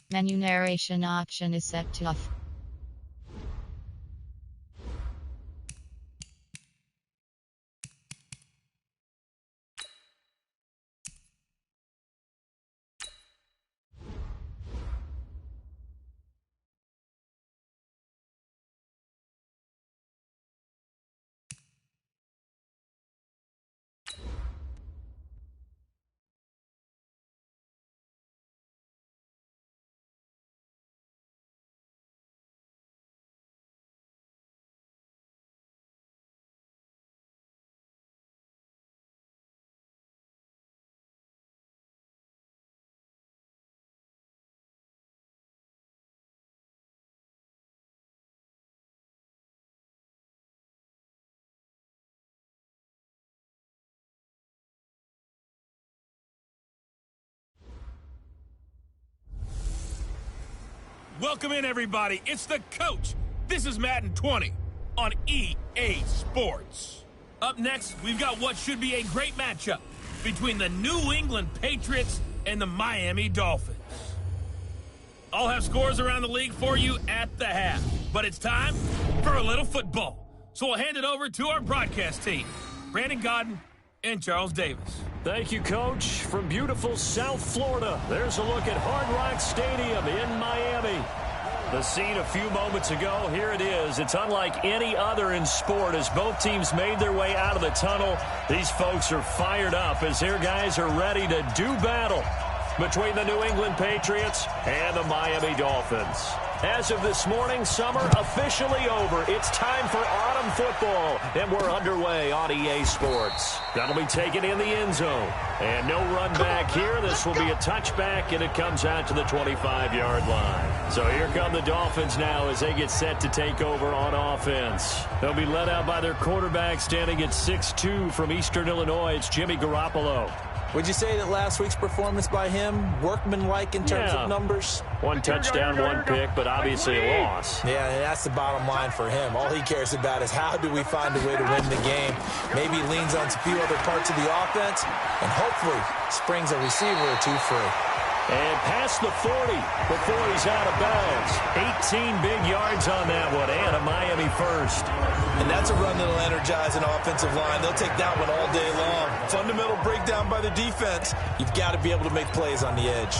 Menu narration option is set to off. Welcome in, everybody. It's the coach. This is Madden 20 on EA Sports. Up next, we've got what should be a great matchup between the New England Patriots and the Miami Dolphins. I'll have scores around the league for you at the half, but it's time for a little football. So we'll hand it over to our broadcast team, Brandon Godden and Charles Davis. Thank you, Coach. From beautiful South Florida, there's a look at Hard Rock Stadium in Miami. The scene a few moments ago, here it is. It's unlike any other in sport as both teams made their way out of the tunnel. These folks are fired up as their guys are ready to do battle between the New England Patriots and the Miami Dolphins. As of this morning, summer officially over. It's time for autumn football, and we're underway on EA Sports. That'll be taken in the end zone. And no run back here. This will be a touchback, and it comes out to the 25-yard line. So here come the Dolphins now as they get set to take over on offense. They'll be led out by their quarterback standing at 6'2" from Eastern Illinois. It's Jimmy Garoppolo. Would you say that last week's performance by him, workmanlike in terms of numbers? One touchdown, one pick, but obviously a loss. Yeah, and that's the bottom line for him. All he cares about is how do we find a way to win the game. Maybe he leans on a few other parts of the offense and hopefully springs a receiver or two free. And past the 40 before he's out of bounds. 18 big yards on that one, and a Miami first. And that's a run that'll energize an offensive line. They'll take that one all day long. Fundamental breakdown by the defense. You've got to be able to make plays on the edge.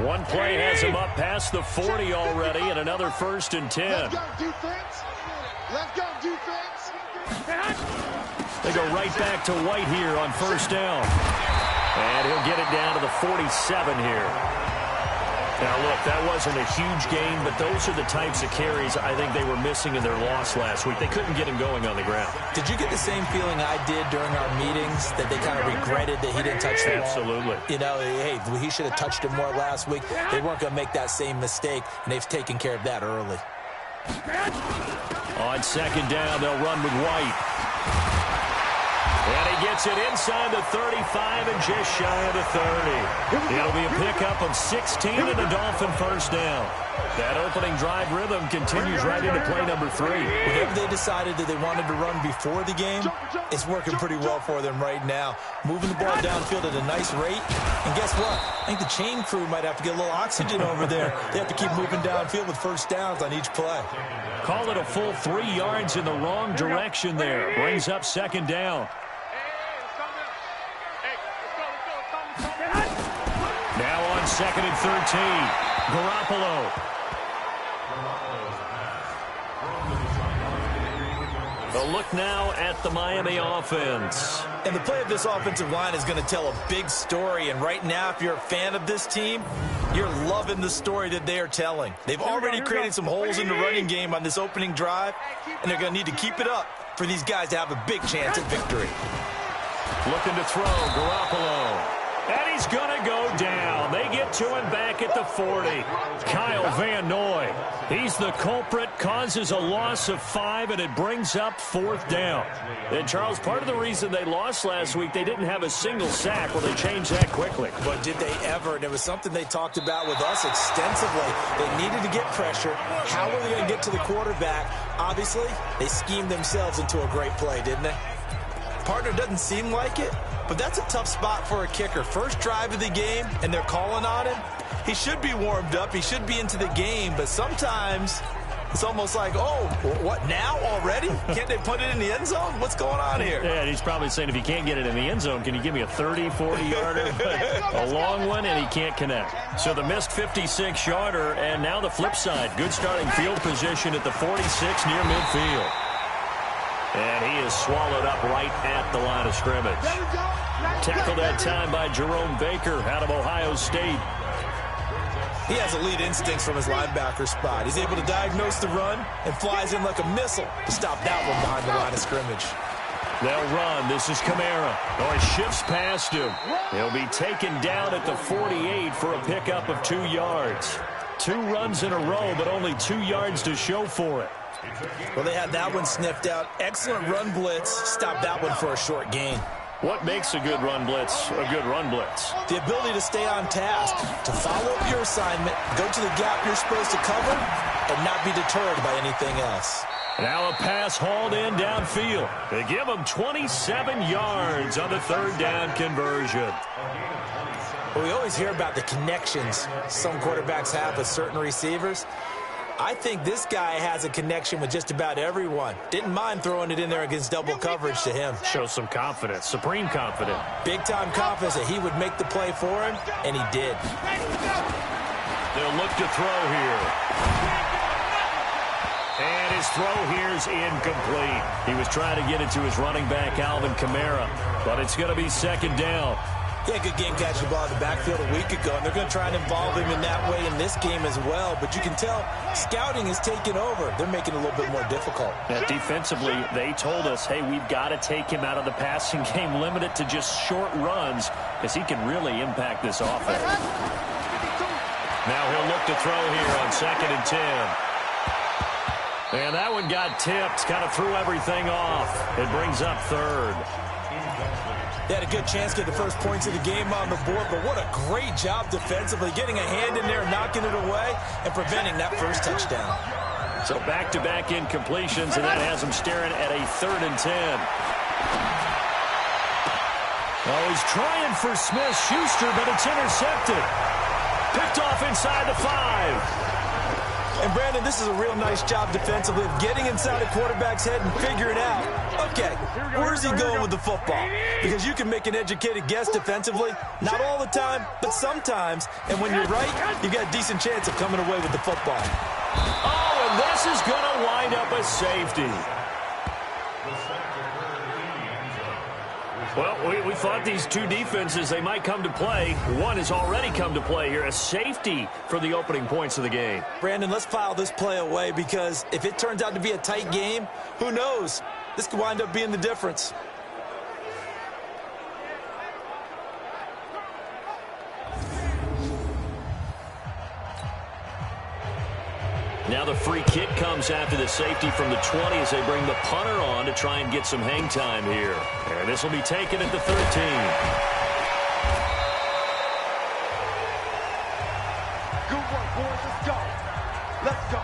One play has him up past the 40 already, and another 1st and 10. Let's go, defense. Let's go, defense. They go right back to White here on 1st down. And he'll get it down to the 47 here. Now, look, that wasn't a huge gain, but those are the types of carries I think they were missing in their loss last week. They couldn't get him going on the ground. Did you get the same feeling I did during our meetings, that they kind of regretted that he didn't touch the ball? Absolutely. You know, hey, he should have touched him more last week. They weren't going to make that same mistake, and they've taken care of that early. On 2nd down, they'll run with White. And he gets it inside the 35 and just shy of the 30. It'll be a pickup of 16 and a Dolphin 1st down. That opening drive rhythm continues right into play number 3. Whatever they decided that they wanted to run before the game, it's working pretty well for them right now. Moving the ball downfield at a nice rate. And guess what? I think the chain crew might have to get a little oxygen over there. They have to keep moving downfield with 1st downs on each play. Call it a full 3 yards in the wrong direction there. Brings up 2nd down. Now on 2nd and 13, Garoppolo. A look now at the Miami offense. And the play of this offensive line is going to tell a big story. And right now, if you're a fan of this team, you're loving the story that they are telling. They've already created some holes in the running game on this opening drive, and they're going to need to keep it up for these guys to have a big chance at victory. Looking to throw, Garoppolo. And he's going to go down. They get to him back at the 40. Kyle Van Noy. He's the culprit, causes a loss of 5, and it brings up 4th down. And, Charles, part of the reason they lost last week, they didn't have a single sack. Well, they changed that quickly. But did they ever? And it was something they talked about with us extensively. They needed to get pressure. How were they going to get to the quarterback? Obviously, they schemed themselves into a great play, didn't they? Partner doesn't seem like it, but that's a tough spot for a kicker. First drive of the game, and they're calling on him. He should be warmed up. He should be into the game, but sometimes it's almost like, oh, what, now already? Can't they put it in the end zone? What's going on here? Yeah, and he's probably saying, if you can't get it in the end zone, can you give me a 30, 40-yarder? A long one, and he can't connect. So the missed 56-yarder, and now the flip side. Good starting field position at the 46 near midfield. And he is swallowed up right at the line of scrimmage. Tackled that time by Jerome Baker out of Ohio State. He has elite instincts from his linebacker spot. He's able to diagnose the run and flies in like a missile to stop that one behind the line of scrimmage. They'll run. This is Kamara. Oh, he shifts past him. He'll be taken down at the 48 for a pickup of 2 yards. 2 runs in a row, but only 2 yards to show for it. Well, they had that one sniffed out. Excellent run blitz. Stop that one for a short gain. What makes a good run blitz a good run blitz? The ability to stay on task, to follow up your assignment, go to the gap you're supposed to cover, and not be deterred by anything else. Now a pass hauled in downfield. They give him 27 yards on the third down conversion. Well, we always hear about the connections some quarterbacks have with certain receivers. I think this guy has a connection with just about everyone. Didn't mind throwing it in there against double coverage to him. Shows some confidence, supreme confidence. Big-time confidence that he would make the play for him, and he did. They'll look to throw here. And his throw here is incomplete. He was trying to get it to his running back, Alvin Kamara, but it's going to be second down. Yeah, good game catching the ball in the backfield a week ago, and they're going to try and involve him in that way in this game as well. But you can tell scouting is taking over. They're making it a little bit more difficult. Yeah, defensively, they told us, hey, we've got to take him out of the passing game, limit it to just short runs, because he can really impact this offense. Now he'll look to throw here on 2nd and 10. And that one got tipped, kind of threw everything off. It brings up 3rd. They had a good chance to get the first points of the game on the board, but what a great job defensively, getting a hand in there, knocking it away, and preventing that first touchdown. So back-to-back incompletions, and that has him staring at a 3rd and 10. Oh, he's trying for Smith-Schuster, but it's intercepted. Picked off inside the 5. And, Brandon, this is a real nice job defensively of getting inside a quarterback's head and figuring out, okay, where's he going with the football? Because you can make an educated guess defensively, not all the time, but sometimes. And when you're right, you got a decent chance of coming away with the football. Oh, and this is going to wind up a safety. Well, we thought these two defenses, they might come to play. One has already come to play here, a safety for the opening points of the game. Brandon, let's file this play away, because if it turns out to be a tight game, who knows? This could wind up being the difference. Now the free kick comes after the safety from the 20 as they bring the punter on to try and get some hang time here. And this will be taken at the 13. Good work, boys. Let's go. Let's go.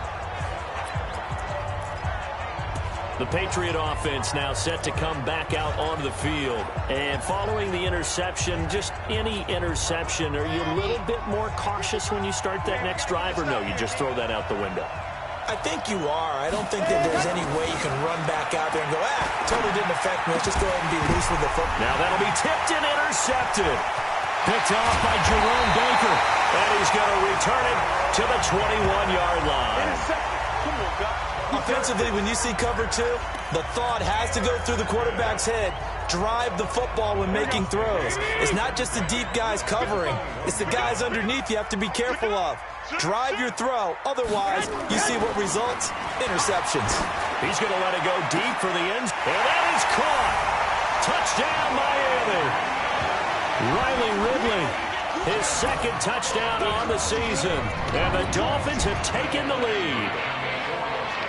The Patriot offense now set to come back out onto the field. And following the interception, just any interception, are you a little bit more cautious when you start that next drive, or no, you just throw that out the window? I think you are. I don't think that there's any way you can run back out there and go, totally didn't affect me. Let's just go ahead and be loose with the football. Now that'll be tipped and intercepted. Picked off by Jerome Baker. And he's going to return it to the 21-yard line. Come on, guys. Offensively, when you see cover 2, the thought has to go through the quarterback's head. Drive the football when making throws. It's not just the deep guys covering. It's the guys underneath you have to be careful of. Drive your throw. Otherwise, you see what results? Interceptions. He's going to let it go deep for the end. And that is caught. Touchdown, Miami. Riley Ridley, his 2nd touchdown on the season. And the Dolphins have taken the lead.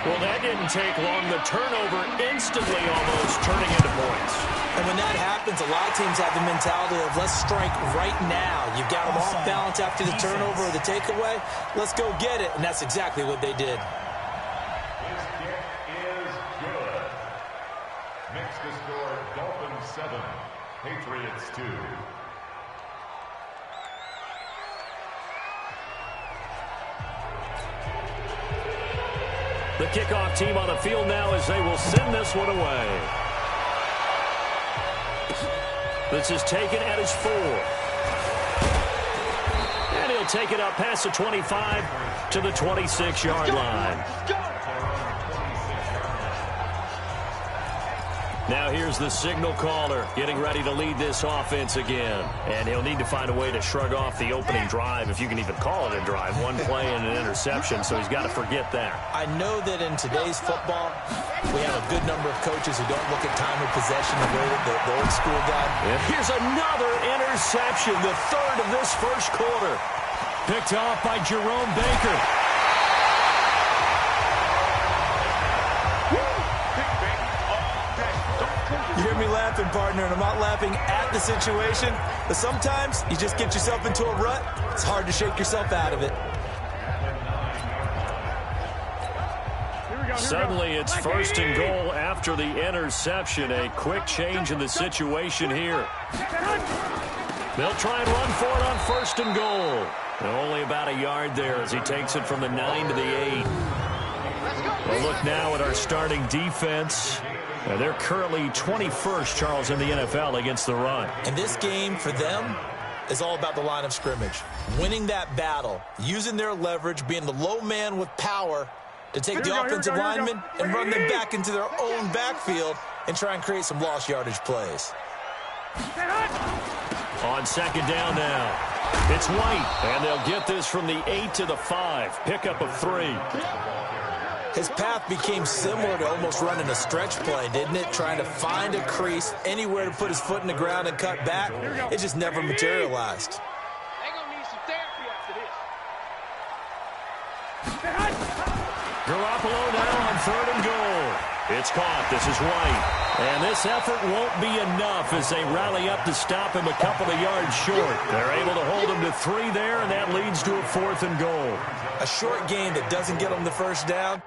Well, that didn't take long. The turnover instantly almost turning into points. And when that happens, a lot of teams have the mentality of let's strike right now. You've got them off balance after the turnover or the takeaway. Let's go get it. And that's exactly what they did. This kick is good. Makes the score Dolphins 7, Patriots 2. The kickoff team on the field now as they will send this one away. This is taken at his 4. And he'll take it up past the 25 to the 26-yard line. Now here's the signal caller getting ready to lead this offense again. And he'll need to find a way to shrug off the opening drive, if you can even call it a drive. One play and an interception, so he's got to forget that. I know that in today's football, we have a good number of coaches who don't look at time of possession the way that the old school guy. And here's another interception, the third of this first quarter. Picked off by Jerome Baker. You hear me laughing, partner, and I'm not laughing at the situation, but sometimes you just get yourself into a rut. It's hard to shake yourself out of it. Suddenly it's first and goal after the interception. A quick change in the situation here. They'll try and run for it on first and goal. And only about a yard there as he takes it from the 9 to the 8. We'll look now at our starting defense. They're currently 21st, Charles, in the NFL against the run. And this game for them is all about the line of scrimmage. Winning that battle, using their leverage, being the low man with power to take the offensive linemen and run them back into their own backfield and try and create some lost yardage plays. On second down now, it's White, and they'll get this from the 8 to the 5. Pickup of 3. His path became similar to almost running a stretch play, didn't it? Trying to find a crease, anywhere to put his foot in the ground and cut back. It just never materialized. They're going to need some therapy after this. Garoppolo now on third and goal. It's caught. This is White. And this effort won't be enough as they rally up to stop him a couple of yards short. They're able to hold him to 3 there, and that leads to a 4th and goal. A short gain that doesn't get him the first down.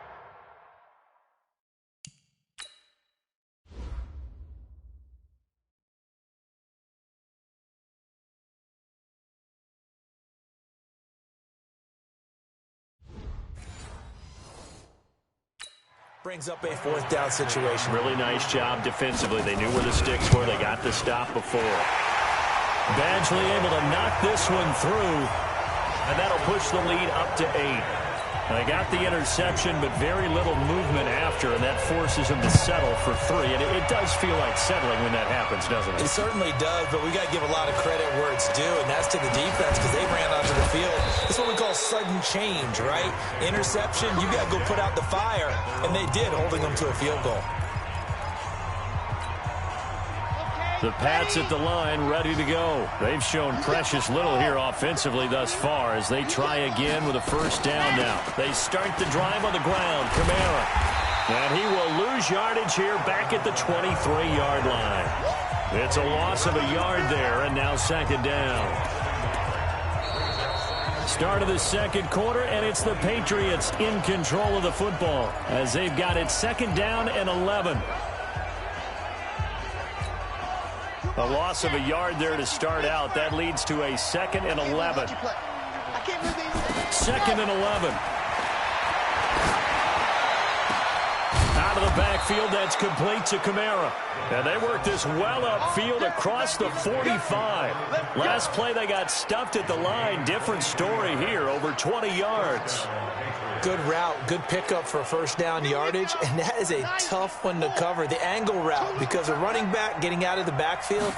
Brings up a 4th down situation. Really nice job defensively. They knew where the sticks were. They got the stop before. Badgley able to knock this one through, and that'll push the lead up to 8. They got the interception, but very little movement after, and that forces them to settle for 3. And it does feel like settling when that happens, doesn't it? It certainly does, but we got to give a lot of credit where it's due, and that's to the defense because they ran onto the field. This is what we call sudden change, right? Interception, you got to go put out the fire, and they did, holding them to a field goal. The Pats at the line ready to go. They've shown precious little here offensively thus far as they try again with a first down now. They start the drive on the ground. Kamara. And he will lose yardage here back at the 23-yard line. It's a loss of a yard there, and now second down. Start of the second quarter, and it's the Patriots in control of the football as they've got it second down and 11. A loss of a yard there to start out. That leads to a 2nd and 11. 2nd and 11. Out of the backfield, that's complete to Kamara. And they work this well upfield across the 45. Last play, they got stuffed at the line. Different story here, over 20 yards. Good route, good pickup for first down yardage, and that is a tough one to cover. The angle route, because a running back getting out of the backfield,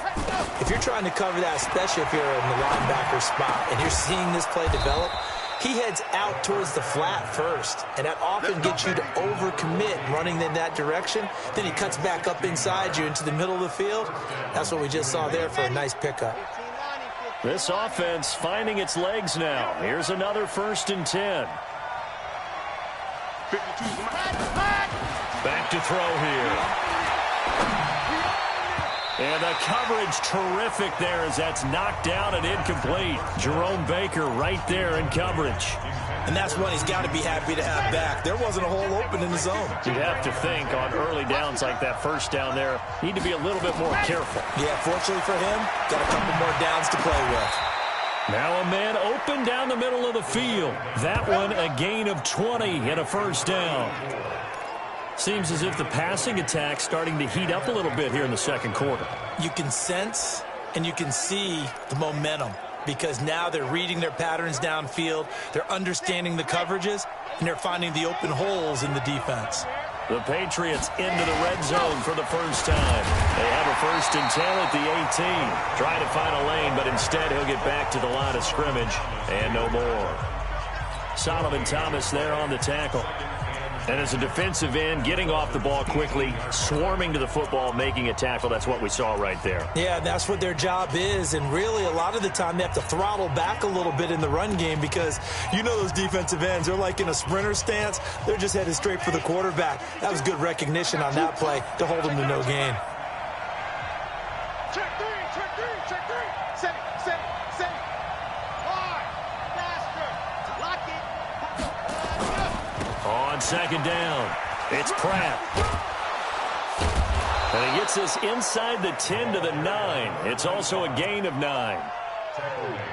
if you're trying to cover that, especially if you're in the linebacker spot, and you're seeing this play develop, he heads out towards the flat first, and that often gets you to overcommit running in that direction. Then he cuts back up inside you into the middle of the field. That's what we just saw there for a nice pickup. This offense finding its legs now. Here's another 1st and 10. Back to throw here. And the coverage terrific there as that's knocked down and incomplete. Jerome Baker right there in coverage. And that's one he's got to be happy to have back. There wasn't a hole open in the zone. You'd have to think on early downs like that first down there, need to be a little bit more careful. Yeah, fortunately for him, got a couple more downs to play with. Now a man open down the middle of the field. That one a gain of 20 and a first down. Seems as if the passing attack's starting to heat up a little bit here in the second quarter. You can sense and you can see the momentum because now they're reading their patterns downfield, they're understanding the coverages, and they're finding the open holes in the defense. The Patriots into the red zone for the first time. They have a 1st and 10 at the 18. Trying to find a lane, but instead he'll get back to the line of scrimmage and no more. Solomon Thomas there on the tackle. And as a defensive end, getting off the ball quickly, swarming to the football, making a tackle. That's what we saw right there. Yeah, that's what their job is. And really, a lot of the time, they have to throttle back a little bit in the run game because you know those defensive ends, they're like in a sprinter stance. They're just headed straight for the quarterback. That was good recognition on that play to hold them to no gain. Check three, check three, check three. Set it, set it, set it. Hard, faster, lock it. On second down, it's Pratt. And he gets us inside the 10 to the 9. It's also a gain of 9.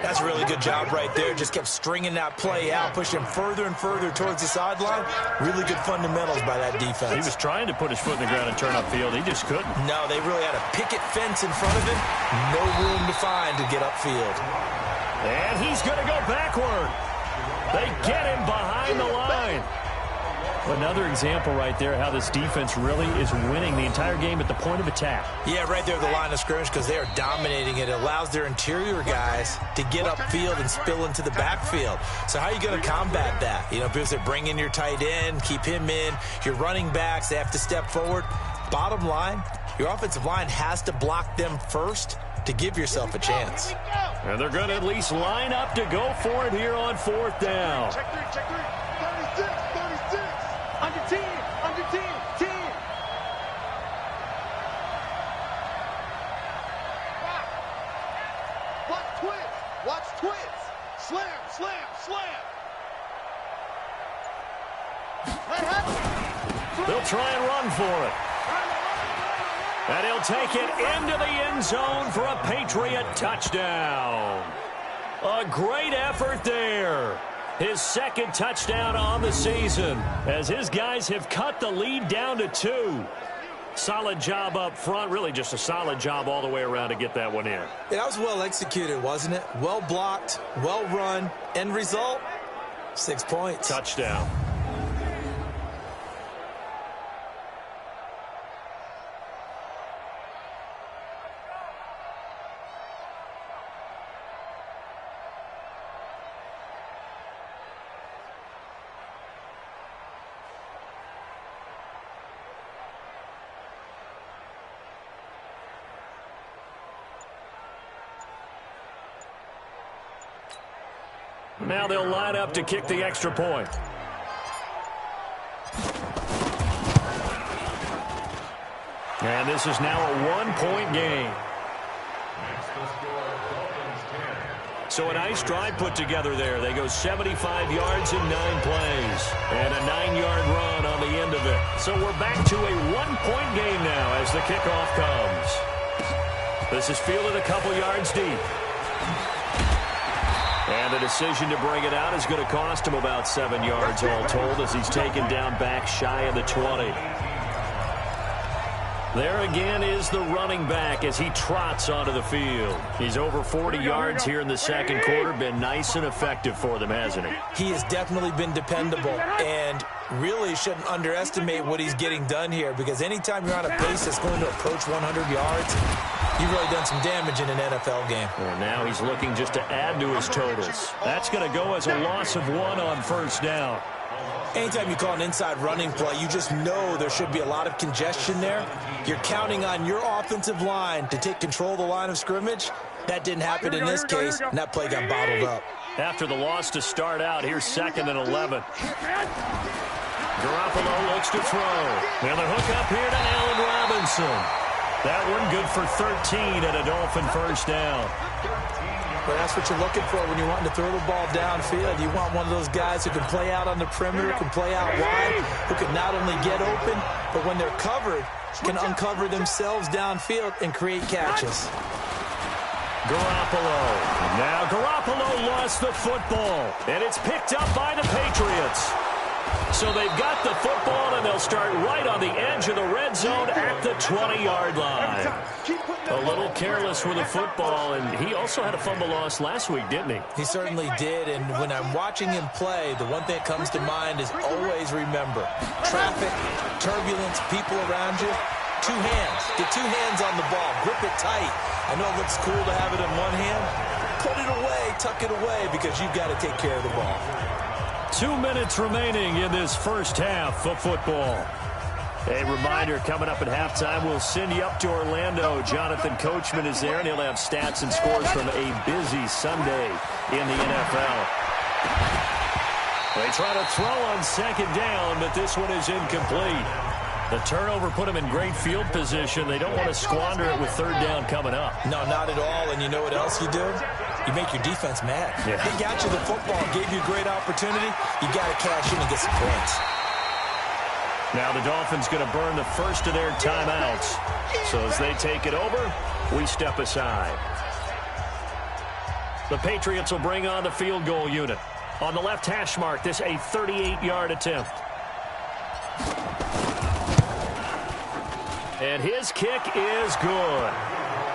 That's a really good job right there. Just kept stringing that play out, pushing further and further towards the sideline. Really good fundamentals by that defense. He was trying to put his foot in the ground and turn upfield. He just couldn't. No, they really had a picket fence in front of him. No room to find to get upfield. And he's going to go backward. They get him behind the line. Another example right there how this defense really is winning the entire game at the point of attack. Yeah, right there at the line of scrimmage because they are dominating it. It allows their interior guys to get upfield and spill into the backfield. So how are you going to combat that? You know, because they bring in your tight end, keep him in. Your running backs, they have to step forward. Bottom line, your offensive line has to block them first to give yourself a chance. And they're going to at least line up to go for it here on 4th down. Check three, check three. 36, 36. Under 10, under 10, 10. Watch twins, watch twins. Slam, slam, slam. Let happen. They'll try and run for it. And he'll take it into the end zone for a Patriot touchdown. A great effort there. His 2nd touchdown on the season as his guys have cut the lead down to 2. Solid job up front. Really just a solid job all the way around to get that one in. Yeah, that was well executed, wasn't it? Well blocked, well run. End result, 6 points. Touchdown. Now they'll line up to kick the extra point. And this is now a 1-point game. So a nice drive put together there. They go 75 yards in 9 plays. And a 9-yard run on the end of it. So we're back to a 1-point game now as the kickoff comes. This is fielded a couple yards deep. And the decision to bring it out is going to cost him about 7 yards all told as he's taken down back shy of the 20. There again is the running back as he trots onto the field. He's over 40 yards here in the second quarter. Been nice and effective for them, hasn't he? He has definitely been dependable and really shouldn't underestimate what he's getting done here because anytime you're on a pace that's going to approach 100 yards, you've really done some damage in an NFL game. And now he's looking just to add to his totals. That's going to go as a loss of 1 on 1st down. Anytime you call an inside running play, you just know there should be a lot of congestion there. You're counting on your offensive line to take control of the line of scrimmage. That didn't happen in this case, and that play got bottled up. After the loss to start out, here's 2nd and 11. Garoppolo looks to throw. And the hook up here to Allen Robinson. That one good for 13 and a Dolphin first down. Well, that's what you're looking for when you're wanting to throw the ball downfield. You want one of those guys who can play out on the perimeter, can play out wide, who can not only get open, but when they're covered, can uncover themselves downfield and create catches. Garoppolo. Now Garoppolo lost the football, and it's picked up by the Patriots. So they've got the football, and they'll start right on the edge of the red zone at the 20-yard line. A little careless with the football, and he also had a fumble loss last week, didn't he? He certainly did, and when I'm watching him play, the one thing that comes to mind is always remember, traffic, turbulence, people around you, two hands. Get two hands on the ball. Grip it tight. I know it looks cool to have it in one hand. Put it away, tuck it away, because you've got to take care of the ball. 2 minutes remaining in this first half of football. A reminder, coming up at halftime, we'll send you up to Orlando. Jonathan Coachman is there, and he'll have stats and scores from a busy Sunday in the NFL. They try to throw on second down, but this one is incomplete. The turnover put them in great field position. They don't want to squander it with third down coming up. No, not at all. And you know what else you do? You make your defense mad. Yeah. They got you the football, gave you a great opportunity. You got to cash in and get some points. Now the Dolphins going to burn the first of their timeouts. So as they take it over, we step aside. The Patriots will bring on the field goal unit. On the left hash mark, this a 38-yard attempt. And his kick is good.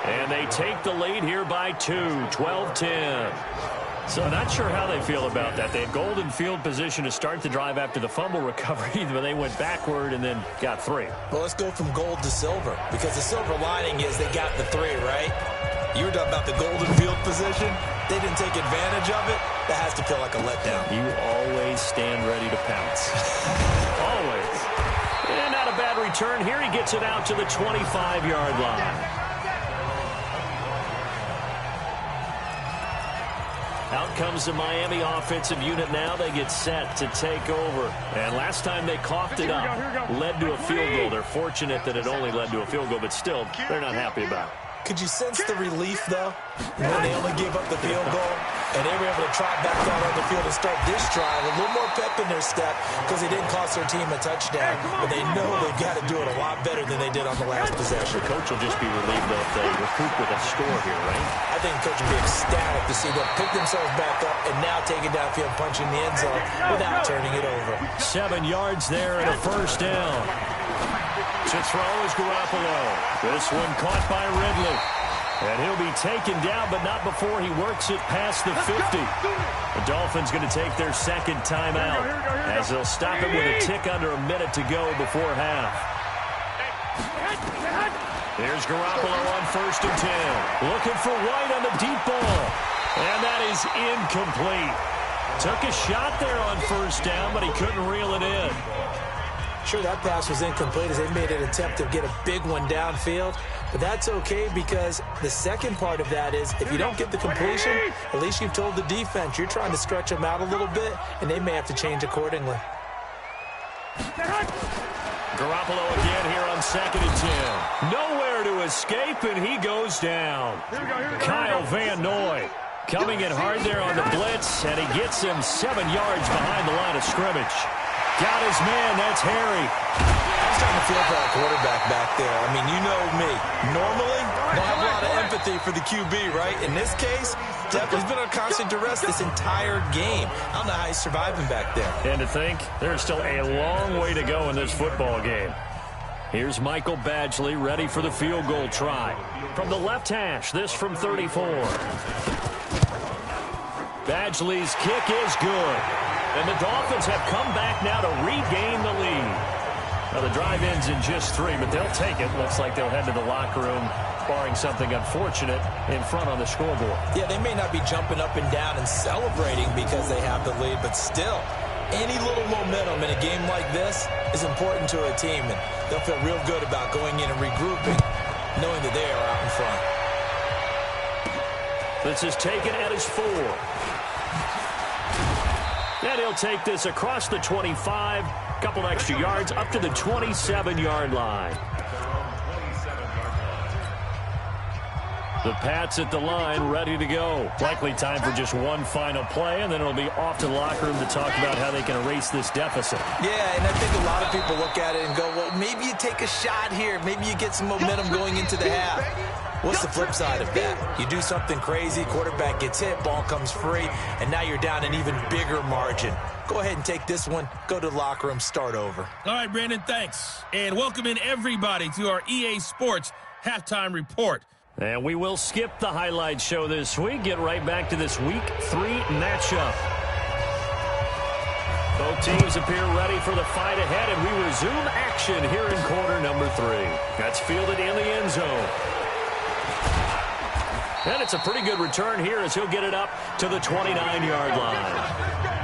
And they take the lead here by 2, 12-10. So not sure how they feel about that. They had golden field position to start the drive after the fumble recovery, but they went backward and then got 3. Well, let's go from gold to silver, because the silver lining is they got the 3, right? You were talking about the golden field position. They didn't take advantage of it. That has to feel like a letdown. You always stand ready to pounce. Always. And not a bad return. Here he gets it out to the 25-yard line. Out comes the Miami offensive unit now. They get set to take over. And last time they coughed it up, led to a field goal. They're fortunate that it only led to a field goal, but still, they're not happy about it. Could you sense the relief, though, when they only gave up the field goal? And they were able to trot back out on the field and start this drive. A little more pep in their step because they didn't cost their team a touchdown. But they know they've got to do it a lot better than they did on the last possession. The coach will just be relieved, though, if they recoup with a score here, right? I think the coach will be ecstatic to see them pick themselves back up and now take it downfield, punching the end zone without turning it over. 7 yards there and a first down. To throw is Garoppolo. This one caught by Ridley. And he'll be taken down, but not before he works it past the 50. The Dolphins going to take their second timeout as they'll stop it with a tick under a minute to go before half. There's Garoppolo on 1st and 10. Looking for White on the deep ball. And that is incomplete. Took a shot there on 1st down, but he couldn't reel it in. Sure, that pass was incomplete as they made an attempt to get a big one downfield. But that's okay because the second part of that is if you don't get the completion, at least you've told the defense you're trying to stretch them out a little bit, and they may have to change accordingly. Garoppolo again here on 2nd and 10. Nowhere to escape, and he goes down. Kyle Van Noy coming in hard there on the blitz, and he gets him 7 yards behind the line of scrimmage. Got his man, that's Harry. I was starting to feel for our quarterback back there. I mean, you know me. Normally, don't have a lot of empathy for the QB, right? In this case, he's been on constant duress this entire game. I don't know how he's surviving back there. And to think, there's still a long way to go in this football game. Here's Michael Badgley ready for the field goal try. From the left hash, this from 34. Badgley's kick is good. And the Dolphins have come back now to regain the lead. Now the drive ends in just 3, but they'll take it. Looks like they'll head to the locker room, barring something unfortunate, in front on the scoreboard. Yeah, they may not be jumping up and down and celebrating because they have the lead, but still, any little momentum in a game like this is important to a team, and they'll feel real good about going in and regrouping, knowing that they are out in front. This is taken at his 4. And he'll take this across the 25, couple extra yards, up to the 27-yard line. The Pats at the line, ready to go. Likely time for just one final play, and then it'll be off to the locker room to talk about how they can erase this deficit. Yeah, and I think a lot of people look at it and go, well, maybe you take a shot here. Maybe you get some momentum going into the half. What's the flip side of that? You do something crazy, quarterback gets hit, ball comes free, and now you're down an even bigger margin. Go ahead and take this one, go to the locker room, start over. All right, Brandon, thanks. And welcome in everybody to our EA Sports Halftime Report. And we will skip the highlight show this week. Get right back to this Week 3 matchup. Both teams appear ready for the fight ahead, and we resume action here in quarter number 3. That's fielded in the end zone. And it's a pretty good return here as he'll get it up to the 29-yard line.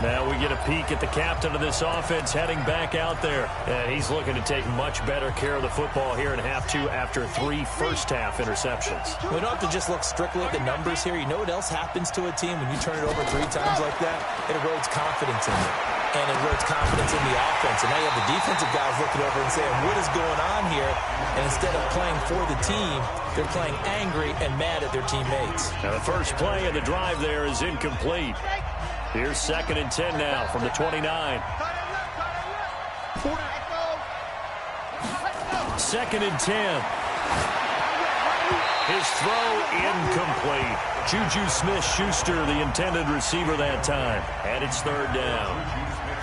Now we get a peek at the captain of this offense heading back out there. And he's looking to take much better care of the football here in half 2 after 3 first-half interceptions. We don't have to just look strictly at the numbers here. You know what else happens to a team when you turn it over 3 times like that? It erodes confidence in it. And it erodes confidence in the offense. And now you have the defensive guys looking over and saying, what is going on here? And instead of playing for the team, they're playing angry and mad at their teammates. Now the first play of the drive there is incomplete. Here's 2nd and 10 now from the 29. 2nd and 10. His throw incomplete. Juju Smith-Schuster, the intended receiver that time. And it's 3rd down.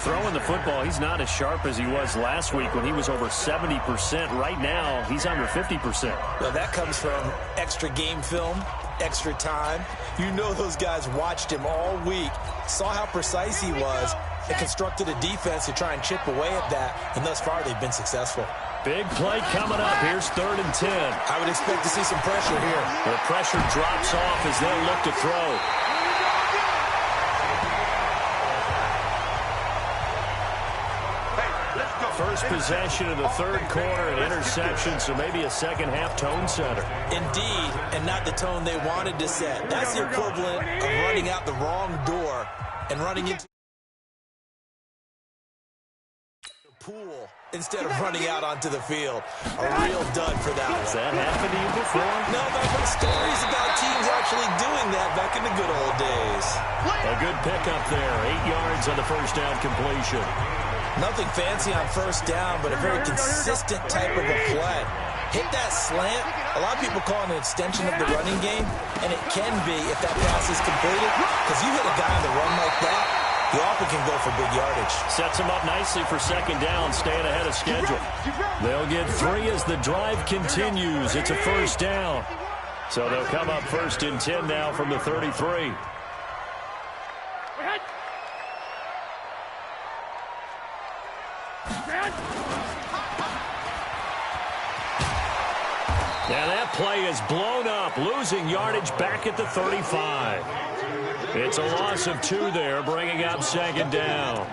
Throwing the football, he's not as sharp as he was last week when he was over 70%. Right now, he's under 50%. Well, that comes from extra game film, extra time. You know those guys watched him all week, saw how precise he was, and constructed a defense to try and chip away at that, and thus far they've been successful. Big play coming up. Here's 3rd and 10. I would expect to see some pressure here. The pressure drops off as they'll look to throw. First possession of the 3rd quarter, an interception, so maybe a second-half tone setter. Indeed, and not the tone they wanted to set. That's the equivalent of running out the wrong door and running into the pool instead of running out onto the field. A real dud for that one. Has that happened to you before? No, but I've heard stories about teams actually doing that back in the good old days. A good pickup there. 8 yards on the first down completion. Nothing fancy on first down, but a very consistent type of a play. Hit that slant. A lot of people call it an extension of the running game, and it can be if that pass is completed, because you hit a guy on the run like that, he often can go for big yardage. Sets him up nicely for 2nd down, staying ahead of schedule. They'll get 3 as the drive continues. It's a first down. So they'll come up 1st and 10 now from the 33. Now that play is blown up, losing yardage back at the 35. It's a loss of 2 there, bringing up 2nd down.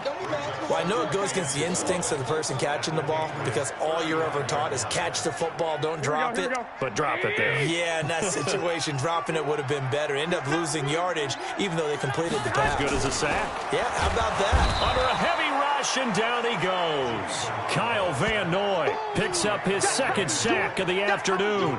Well, I know it goes against the instincts of the person catching the ball because all you're ever taught is catch the football, don't drop it. But drop it there. Yeah, in that situation, dropping it would have been better. End up losing yardage, even though they completed the pass. As good as a sack. Yeah, how about that? Under a heavy rush, and down he goes. Kyle Van Noy picks up his 2nd sack of the afternoon.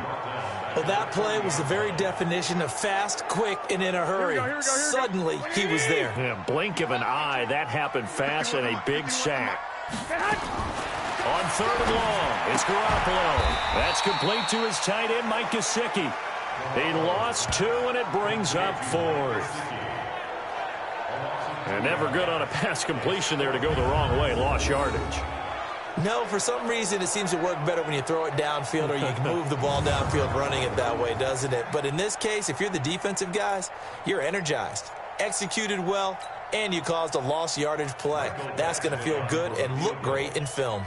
Well, that play was the very definition of fast, quick, and in a hurry. Suddenly, he was there. Yeah, blink of an eye, that happened fast, and a big sack. On 3rd and long, it's Garoppolo. That's complete to his tight end, Mike Gesicki. He lost 2, and it brings up 4th. And never good on a pass completion there to go the wrong way. Lost yardage. No, for some reason, it seems to work better when you throw it downfield or you can move the ball downfield running it that way, doesn't it? But in this case, if you're the defensive guys, you're energized, executed well, and you caused a lost yardage play. That's going to feel good and look great in film.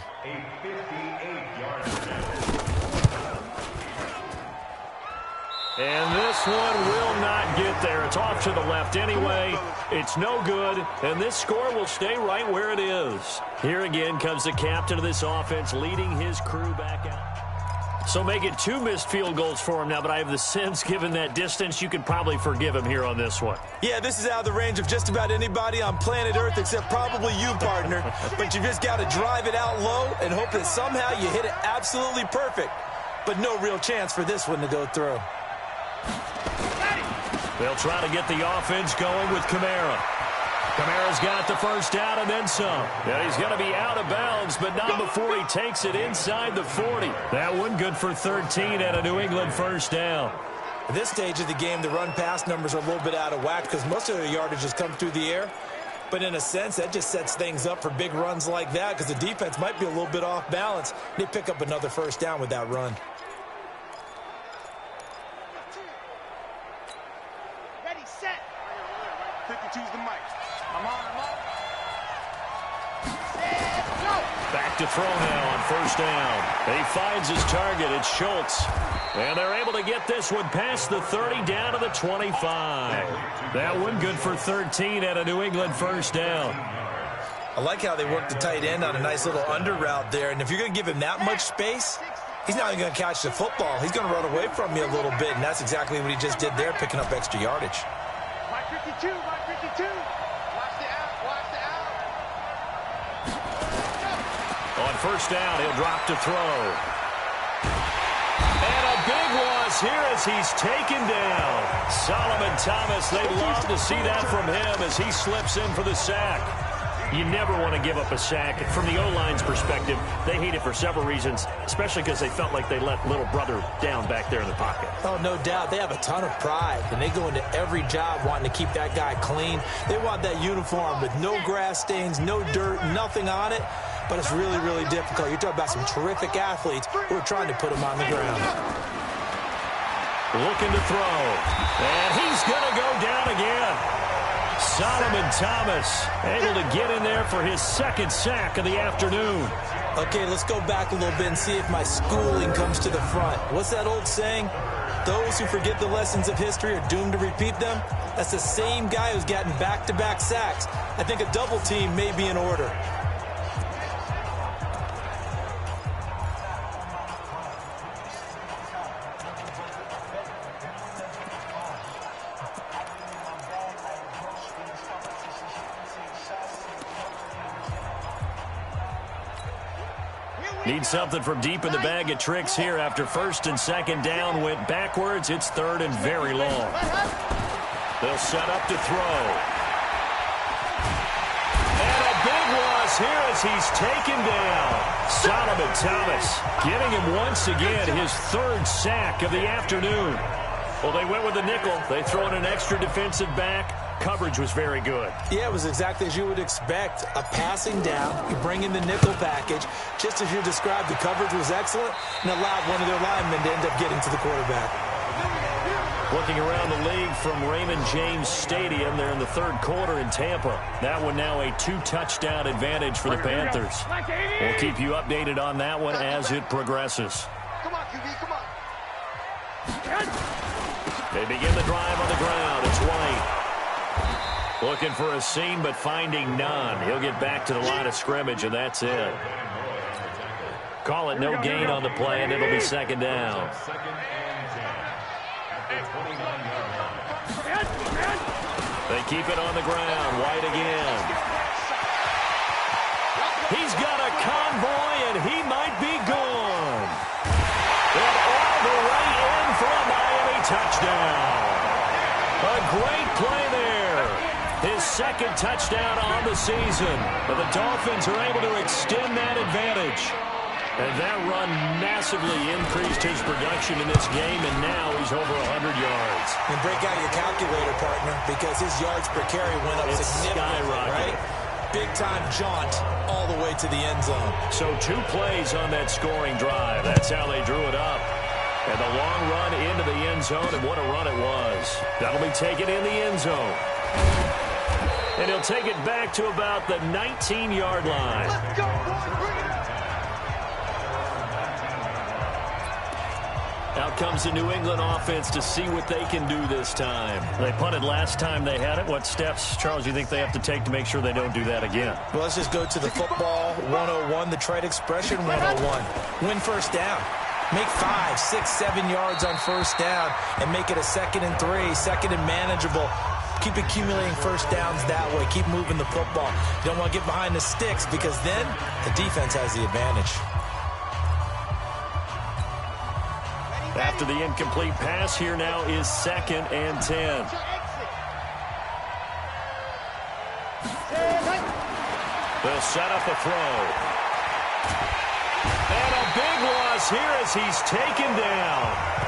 And this one will not get there. It's off to the left anyway. It's no good, and this score will stay right where it is. Here again comes the captain of this offense leading his crew back out. So make it 2 missed field goals for him now, but I have the sense, given that distance, you could probably forgive him here on this one. Yeah, this is out of the range of just about anybody on planet Earth except probably you, partner. But you just got to drive it out low and hope that somehow you hit it absolutely perfect. But no real chance for this one to go through. They'll try to get the offense going with Kamara. Kamara's got the first down and then some. Yeah, he's going to be out of bounds, but not before he takes it inside the 40. That one good for 13 and a New England first down. At this stage of the game, the run-pass numbers are a little bit out of whack because most of their yardage has come through the air. But in a sense, that just sets things up for big runs like that because the defense might be a little bit off balance. They pick up another first down with that run. Ready, set. 52's the mic. I'm on. Back to throw now on first down. He finds his target. It's Schultz. And they're able to get this one past the 30 down to the 25. That one good for 13 and a New England first down. I like how they work the tight end on a nice little under route there. And if you're going to give him that much space, he's not even going to catch the football. He's going to run away from you a little bit, and that's exactly what he just did there, picking up extra yardage. Mike 52. Watch the out. On first down, he'll drop to throw. And a big loss here as he's taken down. Solomon Thomas, they'd love to see that from him as he slips in for the sack. You never want to give up a sack. From the O-line's perspective, they hate it for several reasons, especially because they felt like they let little brother down back there in the pocket. Oh, no doubt. They have a ton of pride, and they go into every job wanting to keep that guy clean. They want that uniform with no grass stains, no dirt, nothing on it. But it's really, really difficult. You're talking about some terrific athletes who are trying to put him on the ground. Looking to throw. And he's going to go down again. Solomon Thomas able to get in there for his second sack of the afternoon. Okay, let's go back a little bit and see if my schooling comes to the front. What's that old saying? Those who forget the lessons of history are doomed to repeat them. That's the same guy who's gotten back-to-back sacks. I think a double team may be in order. Need something from deep in the bag of tricks here after first and second down went backwards. It's third and very long. They'll set up to throw. And a big loss here as he's taken down. Solomon Thomas getting him once again his third sack of the afternoon. Well, they went with a nickel. They throw in an extra defensive back. Coverage was very good. Yeah, it was exactly as you would expect. A passing down, you bring in the nickel package. Just as you described, the coverage was excellent and allowed one of their linemen to end up getting to the quarterback. Looking around the league from Raymond James Stadium, they're in the third quarter in Tampa. That one now a 2-touchdown advantage for the Panthers. We'll keep you updated on that one as it progresses. Come on, QB, come on. They begin the drive on the ground. It's White. Looking for a seam, but finding none. He'll get back to the line of scrimmage, and that's it. Call it no gain on the play, and it'll be second down. They keep it on the ground. White again. He's got a convoy, and he might be gone. And all the way in for a Miami touchdown. A great play there. His second touchdown on the season. But the Dolphins are able to extend that advantage. And that run massively increased his production in this game, and now he's over 100 yards. And break out your calculator, partner, because his yards per carry went up significantly, right? Big-time jaunt all the way to the end zone. So 2 plays on that scoring drive. That's how they drew it up. And the long run into the end zone, and what a run it was. That'll be taken in the end zone. And he'll take it back to about the 19-yard line. Let's go, boy. Bring it up. Out comes the New England offense to see what they can do this time. They punted last time they had it. What steps, Charles, you think they have to take to make sure they don't do that again? Well, let's just go to the football 101, the trite expression 101. Win first down. Make 5, 6, 7 yards on first down and make it a 2nd and 3, 2nd and manageable. Keep accumulating first downs that way. Keep moving the football. You don't want to get behind the sticks because then the defense has the advantage. After the incomplete pass, here now is 2nd and 10. They'll set up a throw. And a big loss here as he's taken down.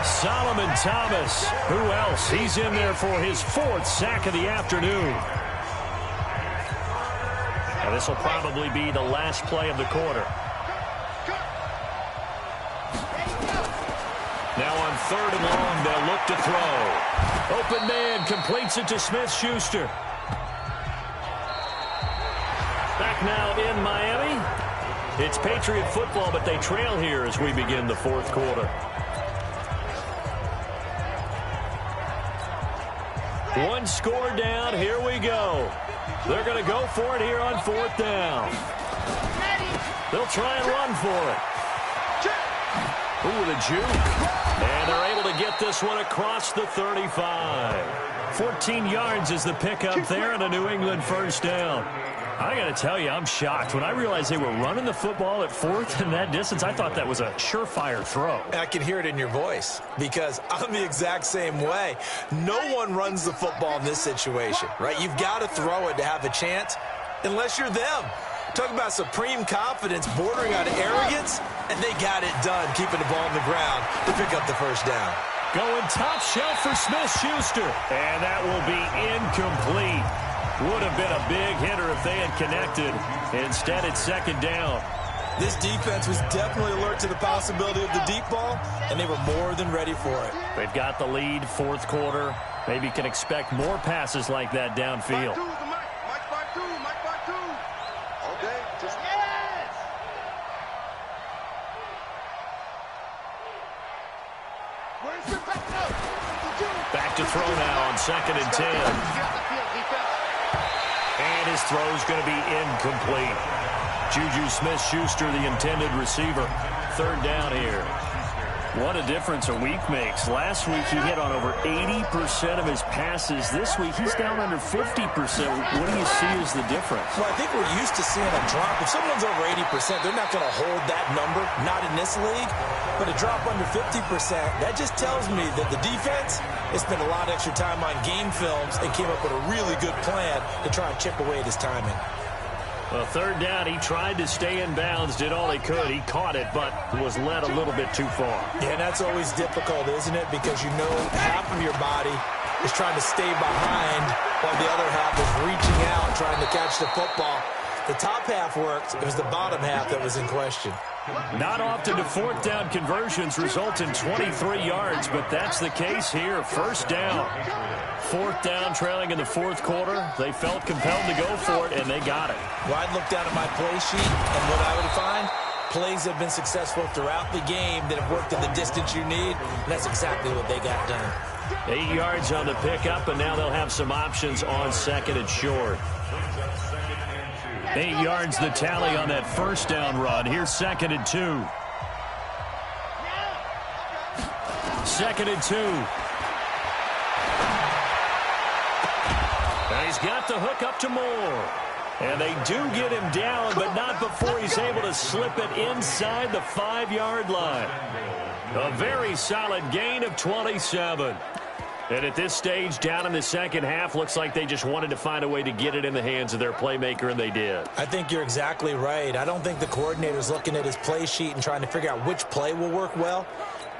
Solomon Thomas. Who else? He's in there for his 4th sack of the afternoon. And this will probably be the last play of the quarter. Now on 3rd and long, they'll look to throw. Open man completes it to Smith-Schuster. Back now in Miami. It's Patriot football, but they trail here as we begin the 4th quarter. One score down. Here we go. They're going to go for it here on 4th down. They'll try and run for it. Ooh, the juke. And they're able to get this one across the 35. 14 yards is the pickup there and a New England first down. I got to tell you, I'm shocked. When I realized they were running the football at 4th and that distance, I thought that was a surefire throw. I can hear it in your voice because I'm the exact same way. No one runs the football in this situation, right? You've got to throw it to have a chance unless you're them. Talk about supreme confidence bordering on arrogance, and they got it done, keeping the ball on the ground to pick up the first down. Going top shelf for Smith-Schuster, and that will be incomplete. Would have been a big hitter if they had connected. Instead, it's 2nd down. This defense was definitely alert to the possibility of the deep ball, and they were more than ready for it. They've got the lead, 4th quarter. Maybe can expect more passes like that downfield. Back to throw now on 2nd and 10. And his throw's going to be incomplete. Juju Smith-Schuster, the intended receiver. 3rd down here. What a difference a week makes. Last week he hit on over 80% of his passes. This week he's down under 50%. What do you see as the difference? Well, I think we're used to seeing a drop. If someone's over 80%, they're not going to hold that number, not in this league. But a drop under 50%, that just tells me that the defense has spent a lot of extra time on game films and came up with a really good plan to try and chip away at his timing. Well, 3rd down, he tried to stay in bounds, did all he could. He caught it, but was led a little bit too far. Yeah, that's always difficult, isn't it? Because you know half of your body is trying to stay behind while the other half is reaching out, trying to catch the football. The top half worked. It was the bottom half that was in question. Not often do 4th down conversions result in 23 yards, but that's the case here. 1st down. 4th down, trailing in the 4th quarter. They felt compelled to go for it, and they got it. Well, I'd look down at my play sheet, and what I would find, plays have been successful throughout the game that have worked at the distance you need, and that's exactly what they got done. 8 yards on the pickup, and now they'll have some options on 2nd and short. 8 yards the tally on that 1st down run. Here's 2nd and 2. 2nd and 2. And he's got the hook up to Moore. And they do get him down, but not before he's able to slip it inside the 5-yard line. A very solid gain of 27. And at this stage, down in the 2nd half, looks like they just wanted to find a way to get it in the hands of their playmaker, and they did. I think you're exactly right. I don't think the coordinator's looking at his play sheet and trying to figure out which play will work well.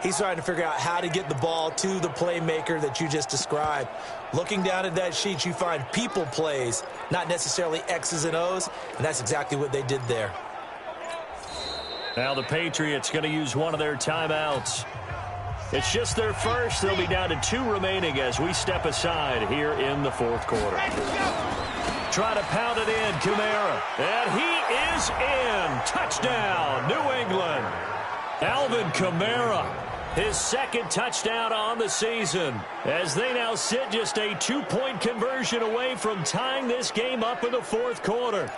He's trying to figure out how to get the ball to the playmaker that you just described. Looking down at that sheet, you find people plays, not necessarily X's and O's, and that's exactly what they did there. Now the Patriots going to use one of their timeouts. It's just their first. They'll be down to 2 remaining as we step aside here in the 4th quarter. Try to pound it in, Kamara. And he is in. Touchdown, New England. Alvin Kamara, his 2nd touchdown on the season, as they now sit just a 2-point conversion away from tying this game up in the 4th quarter.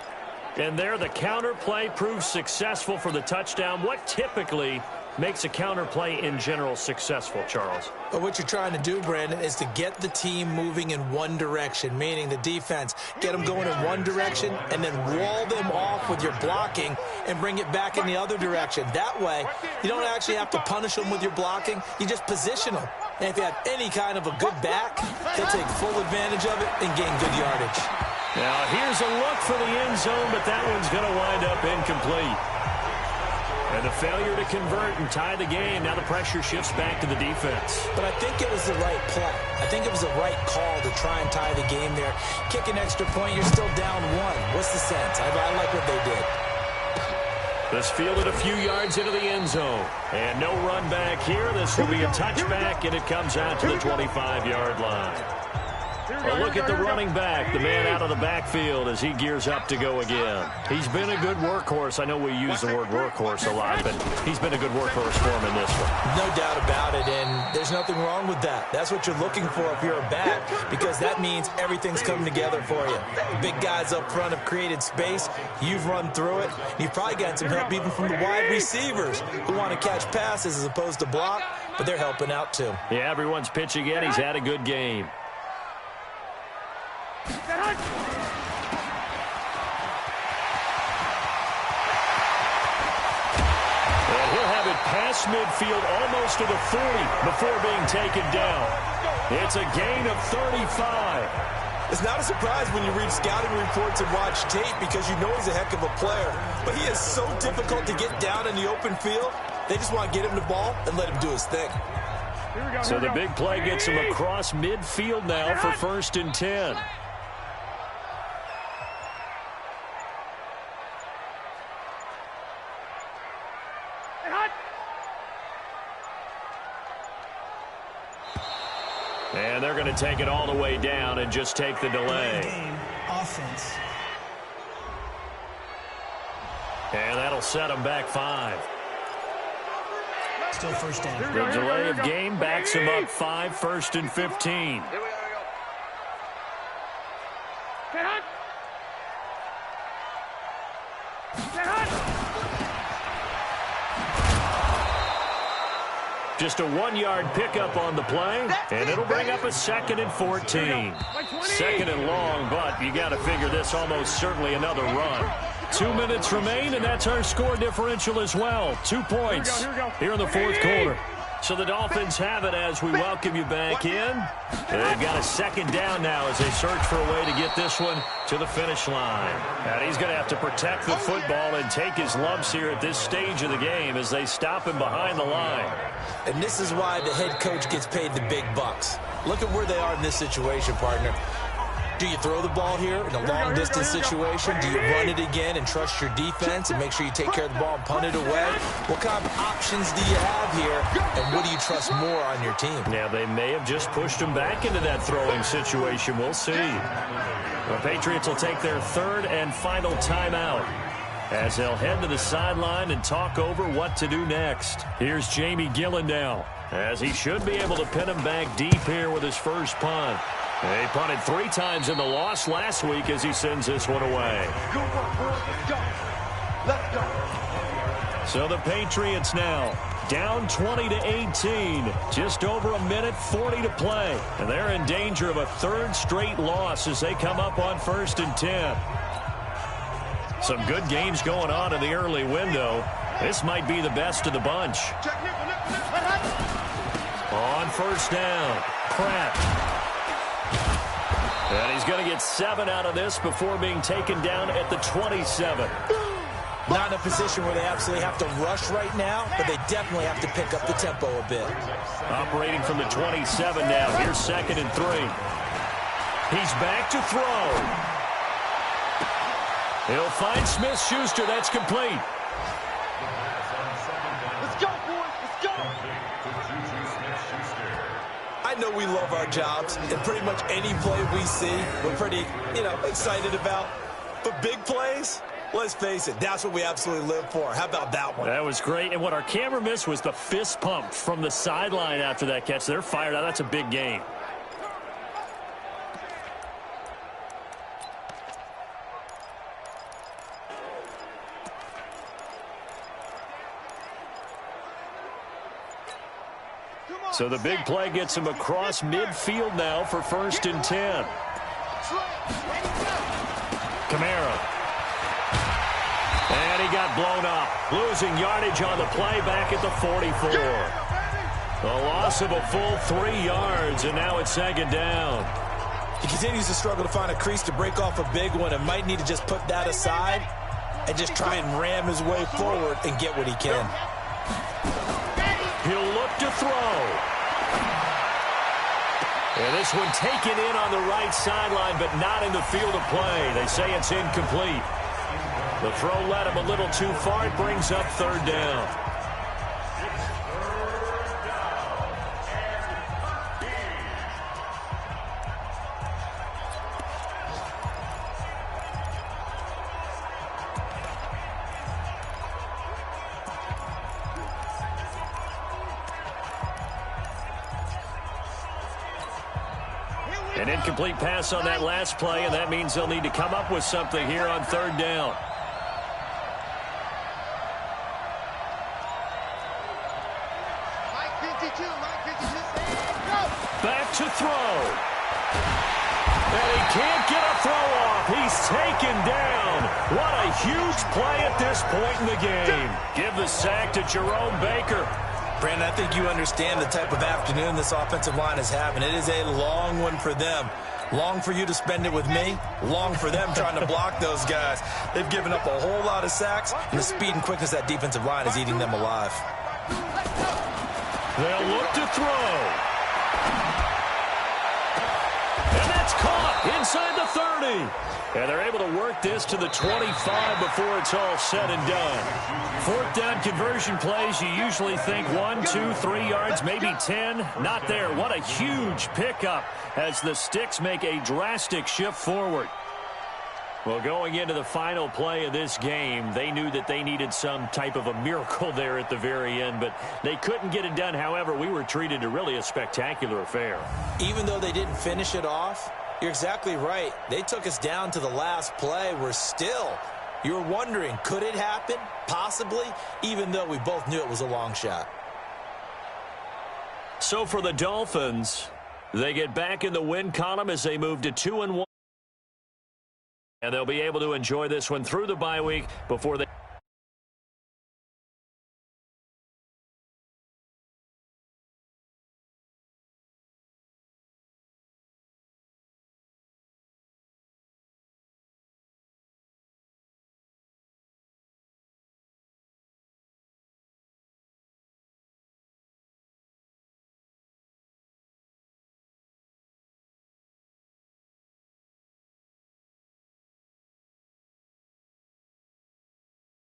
And there the counter play proves successful for the touchdown. What typically makes a counter play in general successful, Charles? But what you're trying to do, Brandon, is to get the team moving in one direction, meaning the defense. Get them going in one direction and then wall them off with your blocking and bring it back in the other direction. That way, you don't actually have to punish them with your blocking. You just position them. And if you have any kind of a good back, they'll take full advantage of it and gain good yardage. Now, here's a look for the end zone, but that one's going to wind up incomplete. And the failure to convert and tie the game. Now the pressure shifts back to the defense. But I think it was the right play. I think it was the right call to try and tie the game there. Kick an extra point, you're still down one. What's the sense? I like what they did. This fielded a few yards into the end zone. And no run back here. This will be a touchback, and it comes out to the 25-yard line. A look at the running back, the man out of the backfield as he gears up to go again. He's been a good workhorse. I know we use the word workhorse a lot, but he's been a good workhorse for him in this one. No doubt about it, and there's nothing wrong with that. That's what you're looking for if you're a back, because that means everything's coming together for you. The big guys up front have created space. You've run through it. You've probably gotten some help even from the wide receivers who want to catch passes as opposed to block, but they're helping out too. Yeah, everyone's pitching in. He's had a good game. And he'll have it past midfield almost to the 40 before being taken down. It's a gain of 35. It's not a surprise when you read scouting reports and watch tape because you know he's a heck of a player. But he is so difficult to get down in the open field. They just want to get him the ball and let him do his thing. So the big play gets him across midfield now for 1st and 10. And they're going to take it all the way down and just take the delay. Offense. And that'll set them back 5. Still first down. The delay of game backs him up 5, 1st and 15. Just a 1-yard pickup on the play, and it'll bring up a 2nd and 14. 2nd and long, but you got to figure this almost certainly another run. 2 minutes remain, and that's our score differential as well. 2 points here in the 4th quarter. So the Dolphins have it as we welcome you back in. They've got a 2nd down now as they search for a way to get this one to the finish line. And he's going to have to protect the football and take his lumps here at this stage of the game as they stop him behind the line. And this is why the head coach gets paid the big bucks. Look at where they are in this situation, partner. Do you throw the ball here in a long-distance situation? Do you run it again and trust your defense and make sure you take care of the ball and punt it away? What kind of options do you have here, and what do you trust more on your team? Now, they may have just pushed him back into that throwing situation. We'll see. The Patriots will take their 3rd and final timeout as they'll head to the sideline and talk over what to do next. Here's Jamie Gillen now, as he should be able to pin him back deep here with his first punt. He punted 3 times in the loss last week as he sends this one away. So the Patriots now down 20-18. Just over a minute 40 to play. And they're in danger of a 3rd straight loss as they come up on 1st and 10. Some good games going on in the early window. This might be the best of the bunch. On 1st down, Pratt. And he's going to get 7 out of this before being taken down at the 27. Not in a position where they absolutely have to rush right now, but they definitely have to pick up the tempo a bit. Operating from the 27 now. Here's 2nd and 3. He's back to throw. He'll find Smith-Schuster. That's complete. Let's go, boys. Let's go. I know we love our jobs, and pretty much any play we see, we're pretty, excited about. But big plays, let's face it, that's what we absolutely live for. How about that one? That was great. And what our camera missed was the fist pump from the sideline after that catch. They're fired out. That's a big game. So the big play gets him across midfield now for 1st and 10. Kamara. And he got blown up. Losing yardage on the play back at the 44. A loss of a full 3 yards, and now it's 2nd down. He continues to struggle to find a crease to break off a big one and might need to just put that aside and just try and ram his way forward and get what he can. He'll look to throw. And this one taken in on the right sideline, but not in the field of play. They say it's incomplete. The throw led him a little too far. It brings up 3rd down. An incomplete pass on that last play, and that means they'll need to come up with something here on 3rd down. Back to throw. And he can't get a throw off. He's taken down. What a huge play at this point in the game. Give the sack to Jerome Baker. Brandon, I think you understand the type of afternoon this offensive line is having. It is a long one for them. Long for you to spend it with me. Long for them trying to block those guys. They've given up a whole lot of sacks, and the speed and quickness of that defensive line is eating them alive. They'll look to throw. And that's caught inside the 30. And they're able to work this to the 25 before it's all said and done. 4th down conversion plays, you usually think 1, 2, 3 yards, maybe 10. Not there. What a huge pickup as the Sticks make a drastic shift forward. Well, going into the final play of this game, they knew that they needed some type of a miracle there at the very end, but they couldn't get it done. However, we were treated to really a spectacular affair. Even though they didn't finish it off, you're exactly right. They took us down to the last play. You're wondering, could it happen? Possibly, even though we both knew it was a long shot. So for the Dolphins, they get back in the win column as they move to 2-1. And they'll be able to enjoy this one through the bye week before they